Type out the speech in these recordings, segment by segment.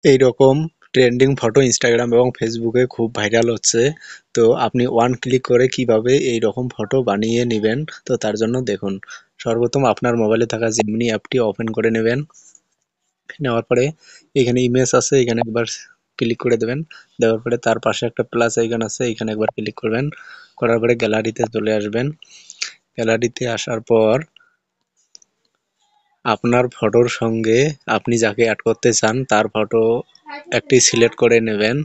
এইরকম trending photo Instagram এবং ফেসবুকে খুব ভাইরাল হচ্ছে। তো আপনি ওয়ান ক্লিক করে কিভাবে এই রকম ফটো বানিয়ে নেবেন, তো তার জন্য দেখুন, সর্বপ্রথম আপনার মোবাইলে থাকা জেমিনি অ্যাপটি ওপেন করে নেবেন। নেওয়ার পরে এখানে ইমেজ আছে, এখানে একবার ক্লিক করে দেবেন। দেওয়ার পরে তার পাশে একটা প্লাস আইকন আছে, এখানে একবার ক্লিক করবেন। করার পরে গ্যালারিতে চলে আসবেন। গ্যালারিতে আসার পর আপনার ফটোর সঙ্গে আপনি যাকে অ্যাড করতে চান তার ফটো একটি সিলেক্ট করে নেবেন।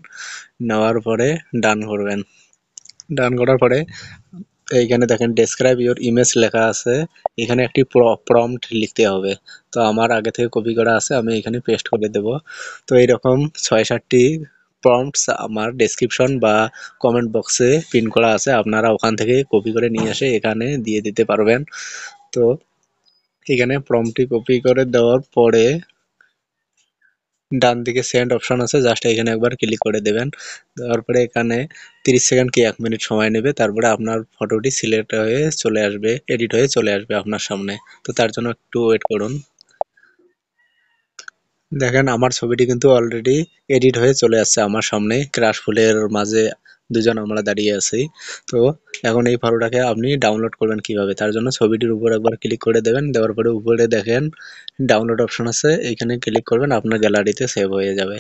নেওয়ার পরে ডান করবেন। ডান করার পরে এইখানে দেখেন ডেসক্রাইব ইওর ইমেজ লেখা আছে, এখানে একটি প্রম্পট লিখতে হবে। তো আমার আগে থেকে কপি করা আছে, আমি এখানে পেস্ট করে দেব। তো এইরকম ৬-৭টি প্রম্পটস আমার ডেসক্রিপশন বা কমেন্ট বক্সে পিন করা আছে, আপনারা ওখান থেকে কপি করে নিয়ে এসে এখানে দিয়ে দিতে পারবেন। তো এখানে প্রম্পটটি কপি করে দেওয়ার পরে ডান দিকে সেন্ড অপশন আছে, জাস্ট এখানে একবার ক্লিক করে দেবেন। দেওয়ার পরে এখানে 30 সেকেন্ড কি 1 মিনিট সময় নেবে, তারপরে আপনার ফটোটি সিলেক্ট হয়ে চলে আসবে, এডিট হয়ে চলে আসবে আপনার সামনে। তো তার জন্য একটু ওয়েট করুন। দেখেন আমার ছবিটি কিন্তু অলরেডি এডিট হয়ে চলে আসছে আমার সামনে, ক্রাশ ফুলের মাঝে দুজন আমরা দাঁড়িয়ে আছি। তো এখন এই ফটোটাকে আপনি ডাউনলোড করবেন কিভাবে, তার জন্য ছবিটির উপর একবার ক্লিক করে দেবেন। দেওয়ার পরে উপরে দেখেন ডাউনলোড অপশন আছে, এখানে ক্লিক করবেন, আপনার গ্যালারিতে সেভ হয়ে যাবে।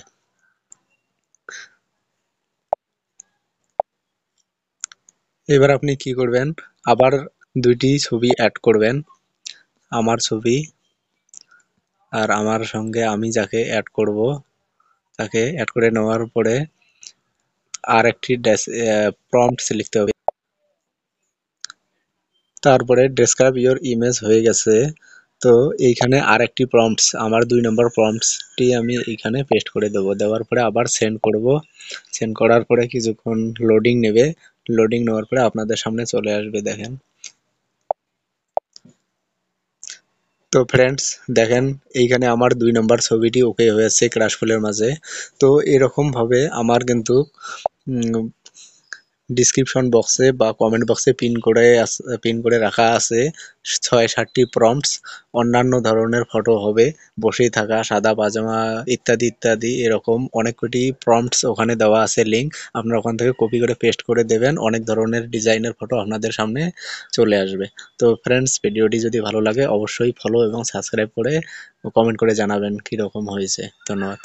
এবার আপনি কি করবেন, আবার দুইটি ছবি অ্যাড করবেন, আমার ছবি আর আমার সঙ্গে আমি যাকে অ্যাড করব তাকে অ্যাড করে নেওয়ার পরে আর একটি প্রম্পটস লিখতে হবে। তারপরে ডেসক্রাইব ইওর ইমেজ হয়ে গেছে। তো এইখানে আর একটি প্রম্পটস, আমার 2 নম্বর প্রম্পটসটি আমি এইখানে পেস্ট করে দেবো। দেওয়ার পরে আবার সেন্ড করব। সেন্ড করার পরে কিছুক্ষণ লোডিং নেবে। লোডিং নেওয়ার পরে আপনাদের সামনে চলে আসবে, দেখেন। তো ফ্রেন্ডস দেখেন, এইখানে আমার 2 নম্বর ছবিটি ওকে হয়েছে ক্রাশ ফুলের মাঝে। তো এরকম ভাবে আমার কিন্তু ডিসক্রিপশন বক্সে বা কমেন্ট বক্সে পিন করে রাখা আছে ৬-৭টি প্রম্পটস। অন্যান্য ধরনের ফটো হবে, বসেই থাকা, সাদা পাজামা, ইত্যাদি ইত্যাদি, এরকম অনেক কটি প্রম্পটস ওখানে দেওয়া আছে লিঙ্ক। আপনারা ওখান থেকে কপি করে পেস্ট করে দেবেন, অনেক ধরনের ডিজাইনের ফটো আপনাদের সামনে চলে আসবে। তো ফ্রেন্ডস ভিডিওটি যদি ভালো লাগে অবশ্যই ফলো এবং সাবস্ক্রাইব করে কমেন্ট করে জানাবেন কীরকম হয়েছে। ধন্যবাদ।